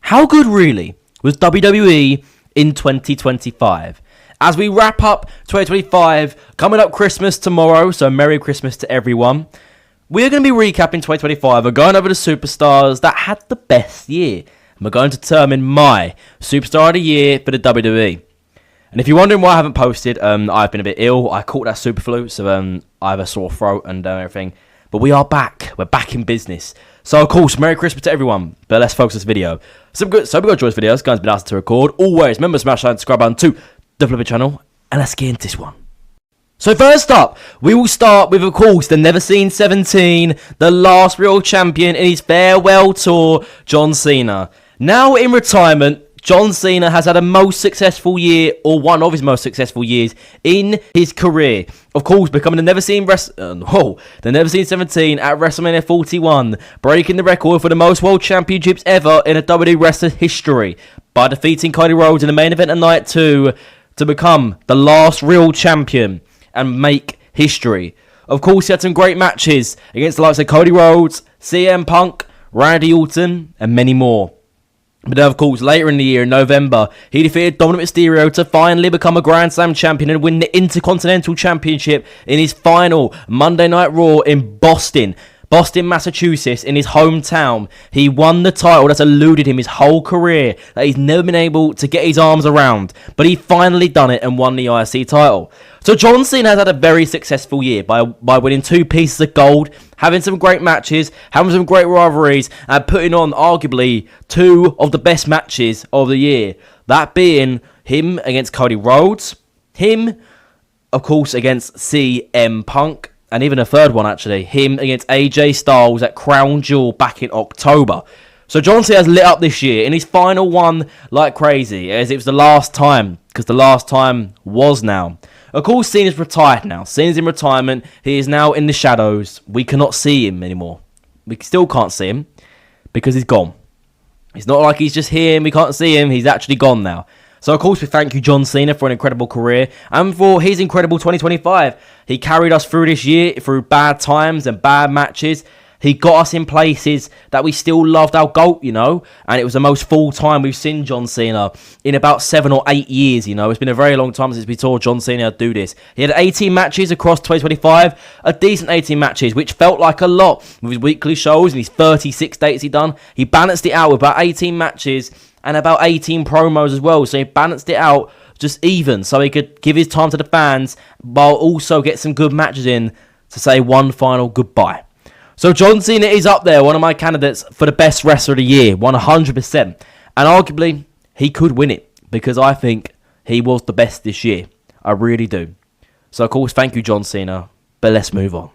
How good really was WWE in 2025? As we wrap up 2025, coming up Christmas tomorrow, so Merry Christmas to everyone. We're going to be recapping 2025. We're going over the superstars that had the best year. And we're going to determine my superstar of the year for the WWE. And if you're wondering why I haven't posted, I've been a bit ill. I caught that super flu, so I have a sore throat and everything. But we are back. We're back in business. So, of course, Merry Christmas to everyone. But let's focus this video. So we got to enjoy this video. This guy's been asked to record. Always, remember to smash that subscribe button to the Flipper channel. And let's get into this one. So first up, we will start with, of course, the Never Seen 17, the last real champion in his farewell tour, John Cena. Now in retirement, John Cena has had a most successful year, or one of his most successful years, in his career. Of course, becoming the Never Seen 17 at WrestleMania 41, breaking the record for the most world championships ever in a WWE wrestler history by defeating Cody Rhodes in the main event of night 2 to become the last real champion and make history. Of course, he had some great matches against the likes of Cody Rhodes, CM Punk, Randy Orton, and many more. But then, of course, later in the year, in November, he defeated Dominic Mysterio to finally become a Grand Slam champion and win the Intercontinental Championship in his final Monday Night Raw in Boston, Massachusetts, in his hometown. He won the title that's eluded him his whole career, that he's never been able to get his arms around. But he finally done it and won the IC title. So John Cena has had a very successful year by winning 2 pieces of gold, having some great matches, having some great rivalries, and putting on arguably 2 of the best matches of the year. That being him against Cody Rhodes, him, of course, against CM Punk, and even a third one actually, him against AJ Styles at Crown Jewel back in October. So John Cena has lit up this year in his final one like crazy, as it was the last time, because the last time was now. Of course, Cena's retired now. Cena's in retirement. He is now in the shadows. We cannot see him anymore. We still can't see him because he's gone. It's not like he's just here and we can't see him. He's actually gone now. So, of course, we thank you, John Cena, for an incredible career and for his incredible 2025. He carried us through this year, through bad times and bad matches. He got us in places that we still loved our GOAT, you know. And it was the most full time we've seen John Cena in about 7 or 8 years, you know. It's been a very long time since we saw John Cena do this. He had 18 matches across 2025. A decent 18 matches, which felt like a lot with his weekly shows and his 36 dates he done. He balanced it out with about 18 matches and about 18 promos as well. So he balanced it out just even so he could give his time to the fans while also get some good matches in to say one final goodbye. So John Cena is up there, one of my candidates for the best wrestler of the year, 100%. And arguably, he could win it because I think he was the best this year. I really do. So, of course, thank you, John Cena. But let's move on.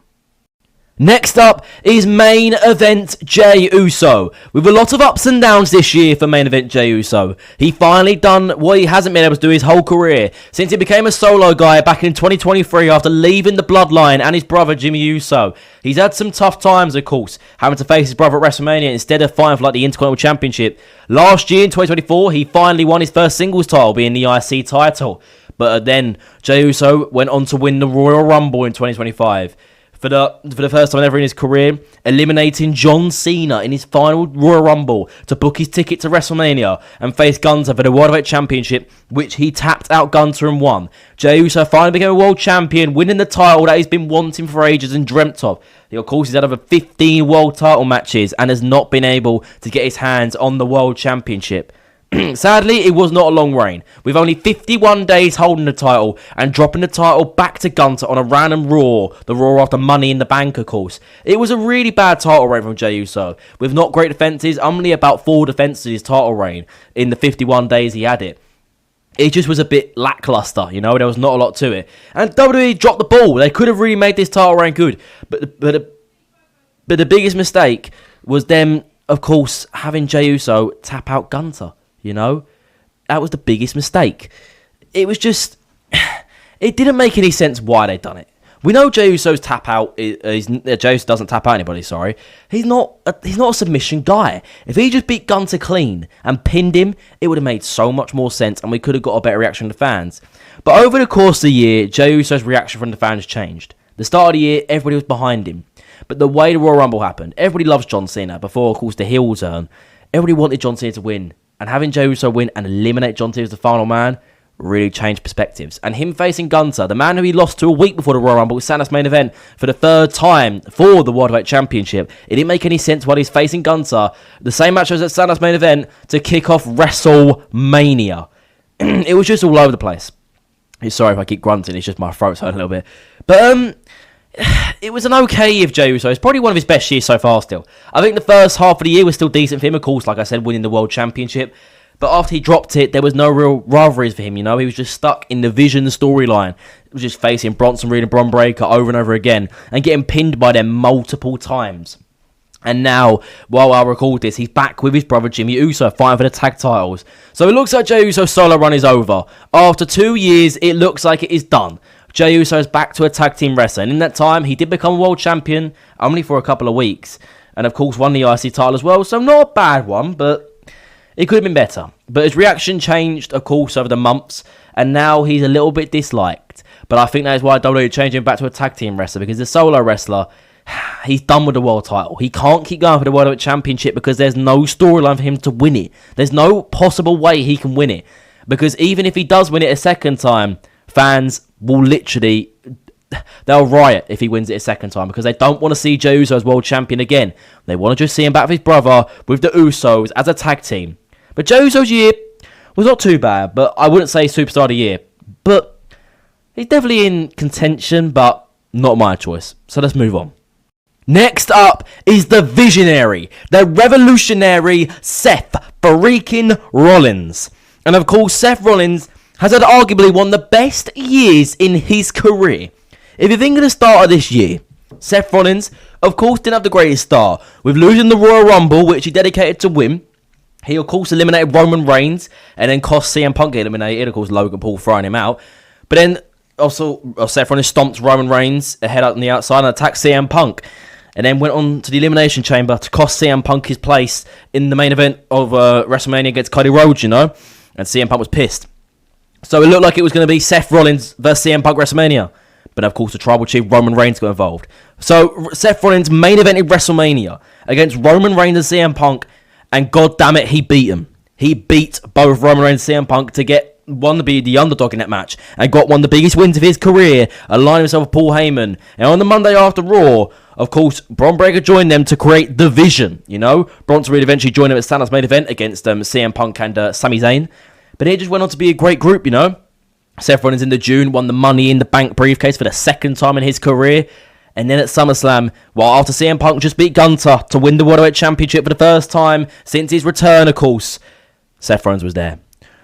Next up is Main Event Jey Uso. With a lot of ups and downs this year for Main Event Jey Uso. He finally done what he hasn't been able to do his whole career since he became a solo guy back in 2023 after leaving the Bloodline and his brother Jimmy Uso. He's had some tough times, of course, having to face his brother at WrestleMania instead of fighting for like the Intercontinental Championship. Last year in 2024, he finally won his first singles title, being the IC title. But then Jey Uso went on to win the Royal Rumble in 2025. For the first time ever in his career, eliminating John Cena in his final Royal Rumble to book his ticket to WrestleMania and face Gunther for the World Heavyweight Championship, which he tapped out Gunther and won. Jey Uso finally became a world champion, winning the title that he's been wanting for ages and dreamt of. He, of course, he's had over 15 world title matches and has not been able to get his hands on the World Championship. Sadly, it was not a long reign, with only 51 days holding the title and dropping the title back to Gunther on a random Raw, the Raw after Money in the Bank, of course. It was a really bad title reign from Jey Uso, with not great defences, only about 4 defences his title reign in the 51 days he had it. It just was a bit lackluster, you know, there was not a lot to it. And WWE dropped the ball. They could have really made this title reign good, but the biggest mistake was them, of course, having Jey Uso tap out Gunther. You know, that was the biggest mistake. It was just, it didn't make any sense why they'd done it. We know Jey Uso's tap out. Jey Uso doesn't tap out anybody. Sorry, he's not a submission guy. If he just beat Gunther clean and pinned him, it would have made so much more sense, and we could have got a better reaction from the fans. But over the course of the year, Jey Uso's reaction from the fans changed. The start of the year, everybody was behind him, but the way the Royal Rumble happened, everybody loves John Cena. Before, of course, the heel turn. everybody wanted John Cena to win. And having Jey Uso win and eliminate John Cena as the final man really changed perspectives. And him facing Gunther, the man who he lost to a week before the Royal Rumble, was Santa's main event for the third time for the World Heavyweight Championship. It didn't make any sense while he's facing Gunther, the same match as at Santa's main event, to kick off WrestleMania. It was just all over the place. Sorry if I keep grunting, it's just my throat's hurting a little bit. But it was an okay year of Jey Uso. It's probably one of his best years so far still. I think the first half of the year was still decent for him, of course, like I said, winning the World Championship. But after he dropped it, there was no real rivalries for him, you know. He was just stuck in the Vision storyline. He was just facing Bronson Reed and Bron Breakker over and over again and getting pinned by them multiple times. And now, while I record this, he's back with his brother Jimmy Uso fighting for the tag titles. So it looks like Jey Uso's solo run is over. After 2 years, it looks like it is done. Jey Uso's back to a tag team wrestler. And in that time, he did become world champion, only for a couple of weeks. And of course, won the IC title as well. So not a bad one, but it could have been better. But his reaction changed, of course, over the months. And now he's a little bit disliked. But I think that is why WWE changed him back to a tag team wrestler. Because the solo wrestler, he's done with the world title. He can't keep going for the World Heavyweight Championship because there's no storyline for him to win it. There's no possible way he can win it. Because even if he does win it a second time, fans will literally, they'll riot if he wins it a second time because they don't want to see Jey Uso as world champion again. They want to just see him back with his brother, with the Usos, as a tag team. But Jey Uso's year was not too bad, but I wouldn't say superstar of the year. But he's definitely in contention, but not my choice. So let's move on. Next up is the visionary, the revolutionary Seth freaking Rollins. And of course, Seth Rollins has had arguably one of the best years in his career. If you think of the start of this year, Seth Rollins, of course, didn't have the greatest start. With losing the Royal Rumble, which he dedicated to win, he, of course, eliminated Roman Reigns and then cost CM Punk getting eliminated. Of course, Logan Paul throwing him out. But then, also, Seth Rollins stomped Roman Reigns ahead on the outside and attacked CM Punk. And then went on to the Elimination Chamber to cost CM Punk his place in the main event of WrestleMania against Cody Rhodes, you know. And CM Punk was pissed. So it looked like it was going to be Seth Rollins versus CM Punk WrestleMania. But of course, the Tribal Chief Roman Reigns got involved. So Seth Rollins main evented WrestleMania against Roman Reigns and CM Punk. And god damn it, he beat him. He beat both Roman Reigns and CM Punk to get one to be the underdog in that match. And got one of the biggest wins of his career, aligning himself with Paul Heyman. And on the Monday after Raw, of course, Bron Breakker joined them to create the Vision, you know. Bronson Reed eventually joined him at Santa's main event against CM Punk and Sami Zayn. But it just went on to be a great group, you know. Seth Rollins in the June won the Money in the Bank briefcase for the second time in his career. And then at SummerSlam, well, after CM Punk just beat Gunther to win the World Heavyweight Championship for the first time since his return, of course, Seth Rollins was there.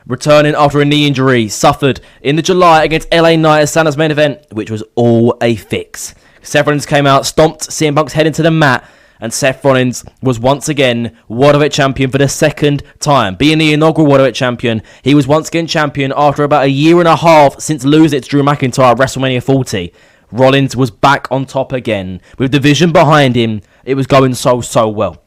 Returning after a knee injury suffered in the July against LA Knight at Santa's main event, which was all a fix. Seth Rollins came out, stomped CM Punk's head into the mat, and Seth Rollins was once again World Heavyweight Champion for the second time. Being the inaugural World Heavyweight Champion, he was once again champion after about a year and a half since losing it to Drew McIntyre at WrestleMania 40. Rollins was back on top again. With the Vision behind him, it was going so well.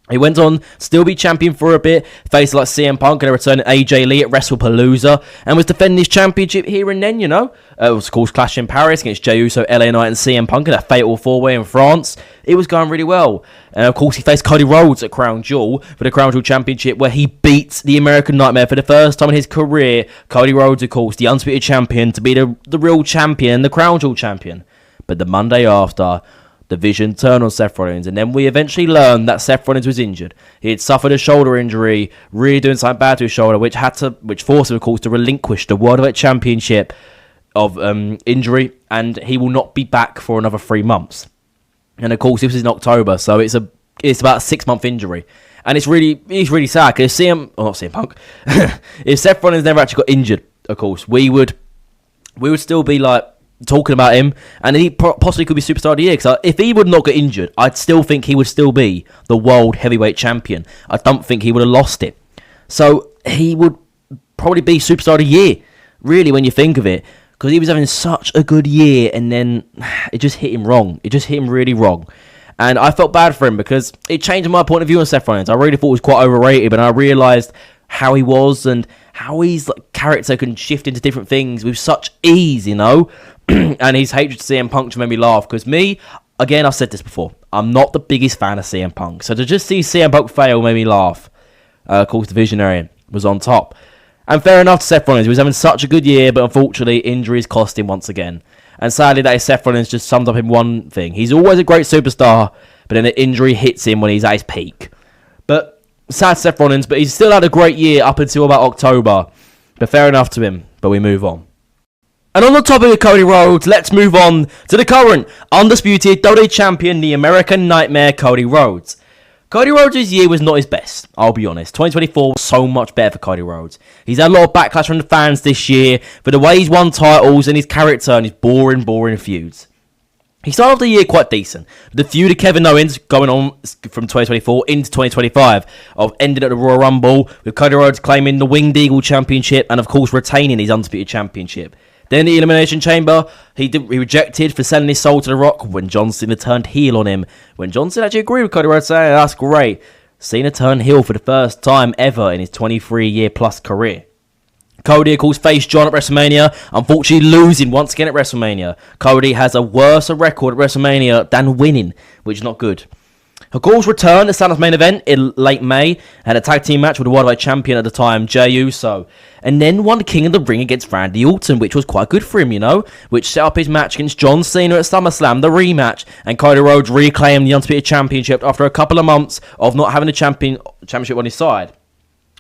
He went on, still be champion for a bit, faced like CM Punk and a return AJ Lee at WrestlePalooza, and was defending his championship here and then, you know. It was, of course, Clash in Paris against Jey Uso, LA Knight, and CM Punk in a fatal four-way in France. It was going really well. And, of course, he faced Cody Rhodes at Crown Jewel for the Crown Jewel Championship, where he beat the American Nightmare for the first time in his career. Cody Rhodes, of course, the undisputed champion, to be the real champion, the Crown Jewel champion. But the Monday after, the Vision turned on Seth Rollins, and then we eventually learned that Seth Rollins was injured. He had suffered a shoulder injury, really doing something bad to his shoulder, which forced him, of course, to relinquish the World Heavyweight Championship of injury, and he will not be back for another 3 months. And of course, this is in October, so it's about a 6-month injury, and it's really sad because CM Punk, if Seth Rollins never actually got injured, of course, we would still be like talking about him, and he possibly could be superstar of the year. Because if he would not get injured, I'd still think he would still be the world heavyweight champion. I don't think he would have lost it. So he would probably be superstar of the year, really, when you think of it, because he was having such a good year, and then it just hit him wrong. It just hit him really wrong. And I felt bad for him because it changed my point of view on Seth Rollins. I really thought he was quite overrated, but I realised how he was and how his character can shift into different things with such ease, you know. And his hatred to CM Punk just made me laugh, because me, again, I've said this before, I'm not the biggest fan of CM Punk, so to just see CM Punk fail made me laugh. Of course, the Visionary was on top. And fair enough to Seth Rollins. He was having such a good year, but unfortunately, injuries cost him once again. And sadly, that is Seth Rollins just summed up in one thing. He's always a great superstar, but then the injury hits him when he's at his peak. But sad Seth Rollins, but he's still had a great year up until about October. But fair enough to him, but we move on. And on the topic of Cody Rhodes, let's move on to the current undisputed WWE Champion, the American Nightmare, Cody Rhodes. Cody Rhodes' year was not his best, I'll be honest. 2024 was so much better for Cody Rhodes. He's had a lot of backlash from the fans this year for the way he's won titles and his character and his boring feuds. He started off the year quite decent. The feud of Kevin Owens going on from 2024 into 2025 ended at the Royal Rumble with Cody Rhodes claiming the Winged Eagle Championship and of course retaining his Undisputed Championship. Then in the Elimination Chamber, he rejected for selling his soul to The Rock when John Cena turned heel on him. When John Cena actually agreed with Cody Rhodes saying, that's great. Cena turned heel for the first time ever in his 23-year-plus career. Cody, of course, faced John at WrestleMania, unfortunately losing once again at WrestleMania. Cody has a worse record at WrestleMania than winning, which is not good. Of course, returned to Santa's main event in late May, had a tag team match with the Worldwide Champion at the time, Jey Uso, and then won King of the Ring against Randy Orton, which was quite good for him, which set up his match against John Cena at SummerSlam, the rematch, and Cody Rhodes reclaimed the Undisputed Championship after a couple of months of not having the championship on his side.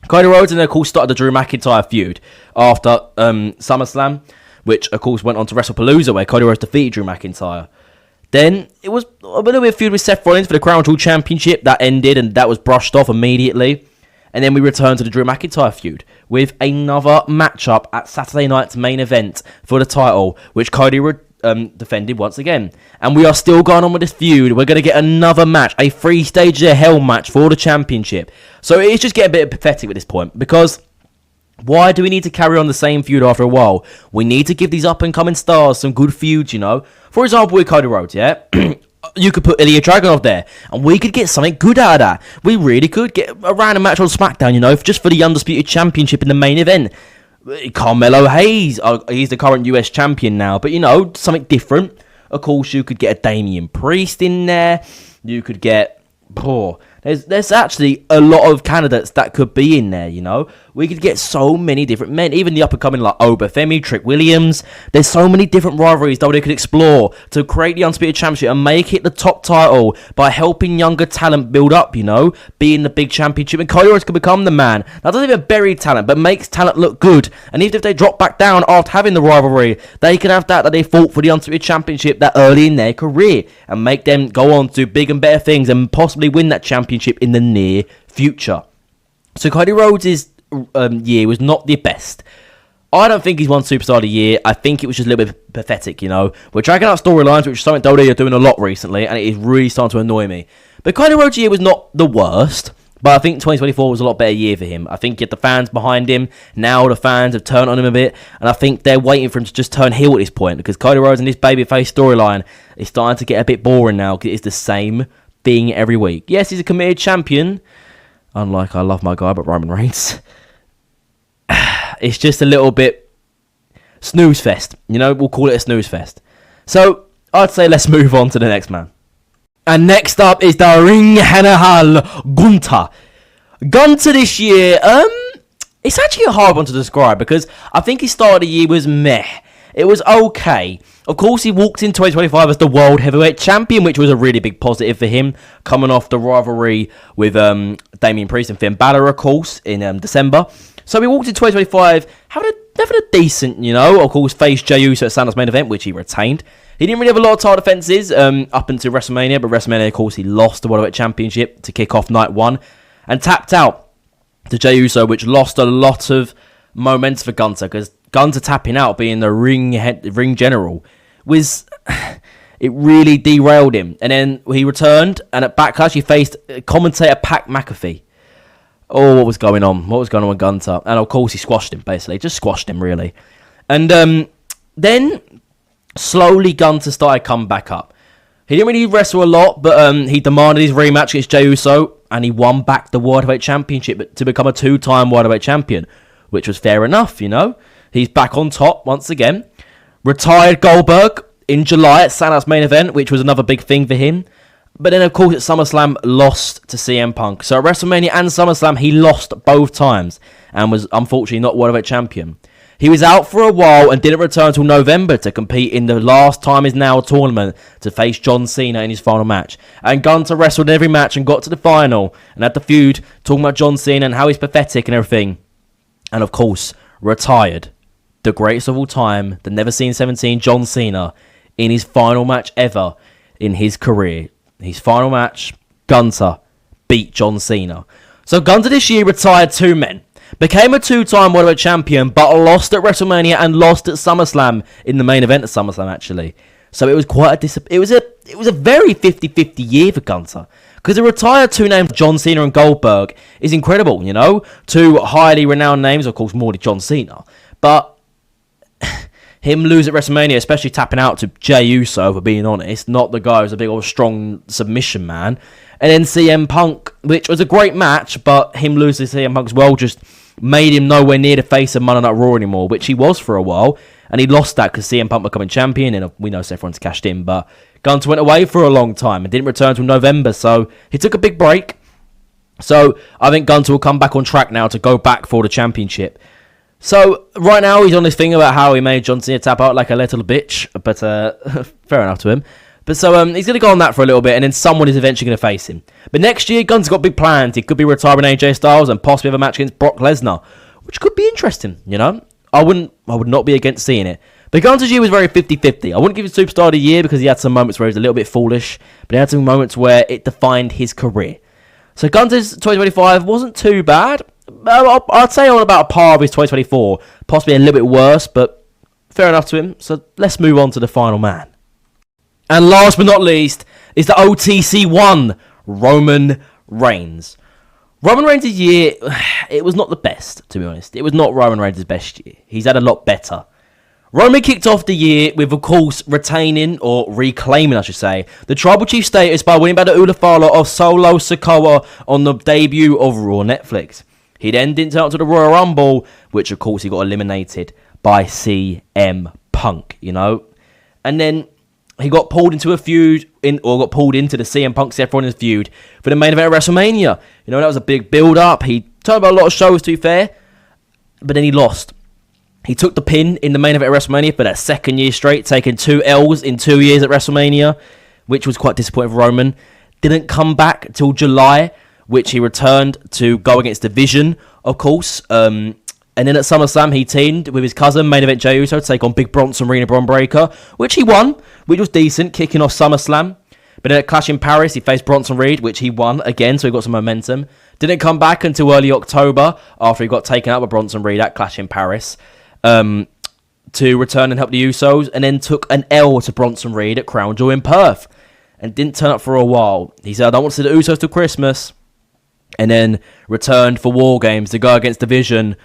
Cody Rhodes, and of course, started the Drew McIntyre feud after SummerSlam, which, of course, went on to WrestlePalooza, where Cody Rhodes defeated Drew McIntyre. Then, it was a little bit of feud with Seth Rollins for the Crown Jewel Championship. That ended, and that was brushed off immediately. And then we returned to the Drew McIntyre feud with another matchup at Saturday night's main event for the title, which Cody defended once again. And we are still going on with this feud. We're going to get another match, a 3 stages of hell match for the championship. So it's just getting a bit pathetic at this point, because why do we need to carry on the same feud after a while? We need to give these up-and-coming stars some good feuds, For example, with Cody Rhodes, yeah? You could put Ilya Dragunov there, and we could get something good out of that. We really could get a random match on SmackDown, just for the Undisputed Championship in the main event. Carmelo Hayes, he's the current US champion now, but, something different. Of course, you could get a Damian Priest in there. You could get... There's actually a lot of candidates that could be in there, We could get so many different men, even the up-and-coming like Obafemi, Trick Williams. There's so many different rivalries that they could explore to create the Undisputed Championship and make it the top title by helping younger talent build up, being the big championship. And Cody Rhodes could become the man. That doesn't even bury talent, but makes talent look good. And even if they drop back down after having the rivalry, they can have that they fought for the Undisputed Championship that early in their career and make them go on to do big and better things and possibly win that championship in the near future. So Cody Rhodes' year was not the best. I don't think he's won Superstar of the Year. I think it was just a little bit pathetic, We're dragging out storylines, which is something WWE are doing a lot recently, and it is really starting to annoy me. But Cody Rhodes' year was not the worst, but I think 2024 was a lot better year for him. I think you get the fans behind him. Now the fans have turned on him a bit, and I think they're waiting for him to just turn heel at this point, because Cody Rhodes and this babyface storyline is starting to get a bit boring now, because it's the same thing every week. Yes, he's a committed champion, unlike I love my guy, but Roman Reigns. It's just a little bit snooze fest, we'll call it a snooze fest. So I'd say let's move on to the next man. And next up is the Ring General Gunther. Gunther this year, it's actually a hard one to describe, because I think his start of the year was meh. It was okay. Of course, he walked in 2025 as the World Heavyweight Champion, which was a really big positive for him, coming off the rivalry with Damian Priest and Finn Balor, of course, in December. So he walked in 2025 having a decent, of course, faced Jey Uso at Santa's main event, which he retained. He didn't really have a lot of title defenses up until WrestleMania, but WrestleMania, of course, he lost the World Heavyweight Championship to kick off night one and tapped out to Jey Uso, which lost a lot of momentum for Gunther, because Gunther tapping out, being the ring general, was... It really derailed him. And then he returned, and at Backlash, he faced commentator Pat McAfee. Oh, what was going on? What was going on with Gunther? And of course, he squashed him, basically. Just squashed him, really. And then, slowly, Gunther started coming back up. He didn't really wrestle a lot, but he demanded his rematch against Jey Uso, and he won back the World Heavyweight Championship to become a 2-time World Heavyweight Champion, which was fair enough, He's back on top once again. Retired Goldberg in July at Santa's main event, which was another big thing for him. But then, of course, at SummerSlam, lost to CM Punk. So at WrestleMania and SummerSlam, he lost both times and was unfortunately not World Heavyweight Champion. He was out for a while and didn't return until November to compete in the Last Time Is Now tournament to face John Cena in his final match. And Gunther wrestled every match and got to the final and had the feud, talking about John Cena and how he's pathetic and everything. And of course, retired. The greatest of all time, the Never Seen 17 John Cena, in his final match ever in his career. His final match, Gunther beat John Cena. So Gunther this year retired 2 men. Became a 2-time World Heavyweight Champion, but lost at WrestleMania and lost at SummerSlam in the main event of SummerSlam, actually. So it was quite it was a very 50-50 year for Gunther. Because to retire 2 names, John Cena and Goldberg, is incredible, you know? 2 highly renowned names, of course, more than John Cena. But him lose at WrestleMania, especially tapping out to Jey Uso, for being honest, not the guy who's a big old strong submission man. And then CM Punk, which was a great match, but him losing to CM Punk as well just made him nowhere near the face of Monday Night Raw anymore, which he was for a while. And he lost that because CM Punk becoming champion, and we know Seth Rollins cashed in. But Gunther went away for a long time and didn't return until November, so he took a big break. So I think Gunther will come back on track now to go back for the championship. So right now he's on this thing about how he made John Cena tap out like a little bitch, but fair enough to him. But so he's going to go on that for a little bit, and then someone is eventually going to face him. But next year, Gunther's got big plans. He could be retiring AJ Styles and possibly have a match against Brock Lesnar, which could be interesting, you know? I would not be against seeing it. But Gunther's year was very 50-50. I wouldn't give him Superstar of the Year because he had some moments where he was a little bit foolish, but he had some moments where it defined his career. So Gunther's 2025 wasn't too bad. I'd say on about a par of his 2024. Possibly a little bit worse, but fair enough to him. So let's move on to the final man. And last but not least is the OTC1, Roman Reigns. Roman Reigns' year, it was not the best, to be honest. It was not Roman Reigns' best year. He's had a lot better. Roman kicked off the year with, of course, retaining, or reclaiming, I should say, the Tribal Chief status by winning by the Ulafala of Solo Sikoa on the debut of Raw Netflix. He then didn't turn up to the Royal Rumble, which, of course, he got eliminated by CM Punk, you know. And then he got pulled into a feud, got pulled into the CM Punk Seth Rollins feud for the main event of WrestleMania. You know, that was a big build-up. He turned about a lot of shows, to be fair, but then he lost. He took the pin in the main event of WrestleMania for that 2nd year straight, taking 2 L's in 2 years at WrestleMania, which was quite disappointing for Roman. Didn't come back till July, which he returned to go against the Vision, of course. And then at SummerSlam, he teamed with his cousin, main event Jey Uso, to take on Big Bronson Reed Braun Breaker, which he won, which was decent, kicking off SummerSlam. But then at Clash in Paris, he faced Bronson Reed, which he won again, so he got some momentum. Didn't come back until early October, after he got taken out by Bronson Reed at Clash in Paris, to return and help the Usos, and then took an L to Bronson Reed at Crown Jewel in Perth, and didn't turn up for a while. He said, I don't want to see the Usos till Christmas, and then returned for War Games to go against the Vision,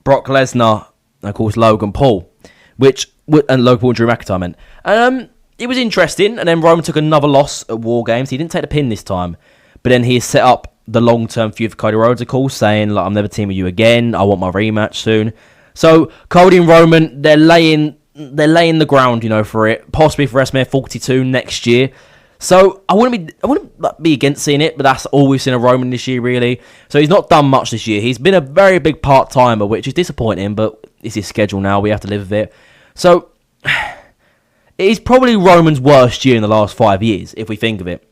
Brock Lesnar, and of course Logan Paul, and Logan Paul and Drew McIntyre meant. And it was interesting, and then Roman took another loss at War Games. He didn't take the pin this time, but then he set up the long-term feud for Cody Rhodes, of course, saying, like, I'm never teaming with you again, I want my rematch soon. So Cody and Roman, they're laying the ground, you know, for it, possibly for WrestleMania 42 next year. So I wouldn't be against seeing it, but that's all we've seen of Roman this year, really. So he's not done much this year. He's been a very big part-timer, which is disappointing, but it's his schedule now. We have to live with it. So it is probably Roman's worst year in the last 5 years, if we think of it.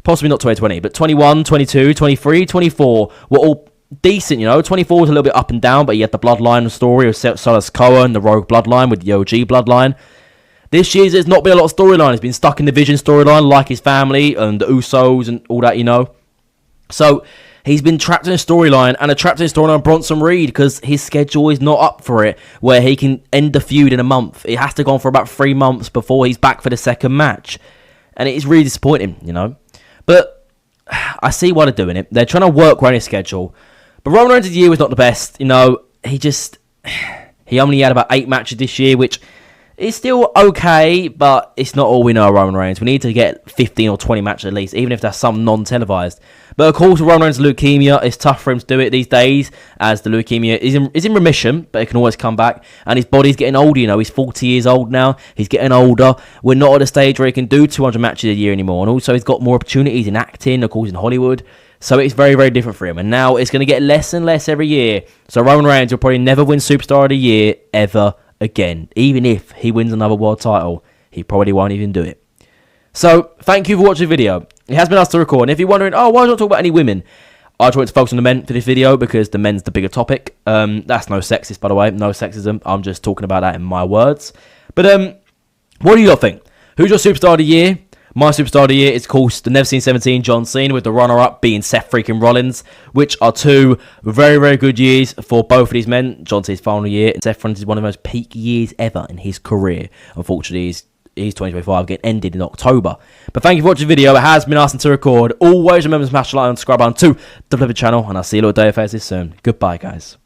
Possibly not 2020, but 21, 22, 23, 24 were all decent, you know. 24 was a little bit up and down, but he had the Bloodline story of Silas Cohen, the Rogue Bloodline with the OG Bloodline. This year, there's not been a lot of storyline. He's been stuck in the Vision storyline, like his family and the Usos and all that, you know. So he's been trapped in a storyline, and trapped in a storyline on Bronson Reed because his schedule is not up for it, where he can end the feud in a month. It has to go on for about 3 months before he's back for the second match. And it is really disappointing, you know. But I see why they're doing it. They're trying to work around his schedule. But Roman Reigns' year was not the best, you know. He only had about 8 matches this year, which is still okay, but it's not all we know of Roman Reigns. We need to get 15 or 20 matches at least, even if that's some non-televised. But of course, Roman Reigns' leukemia, it's tough for him to do it these days, as the leukemia is in remission, but it can always come back. And his body's getting older, he's 40 years old now. He's getting older. We're not at a stage where he can do 200 matches a year anymore. And also, he's got more opportunities in acting, of course, in Hollywood. So it's very, very different for him. And now it's going to get less and less every year. So Roman Reigns will probably never win Superstar of the Year ever again. Even if he wins another world title, he probably won't even do it. So thank you for watching the video. It has been asked to record. And if you're wondering, why don't I talk about any women? I just wanted to focus on the men for this video because the men's the bigger topic. That's no sexist, by the way. No sexism. I'm just talking about that in my words. But what do you lot think? Who's your Superstar of the Year? My Superstar of the Year is, of course, the Never Seen 17 John Cena, with the runner-up being Seth freaking Rollins, which are two very, very good years for both of these men. John Cena's final year, and Seth Rollins is one of the most peak years ever in his career. Unfortunately, his 2025 getting ended in October. But thank you for watching the video. It has been asked to record. Always remember to smash the like and subscribe button to the channel, and I'll see you little day affairs this soon. Goodbye, guys.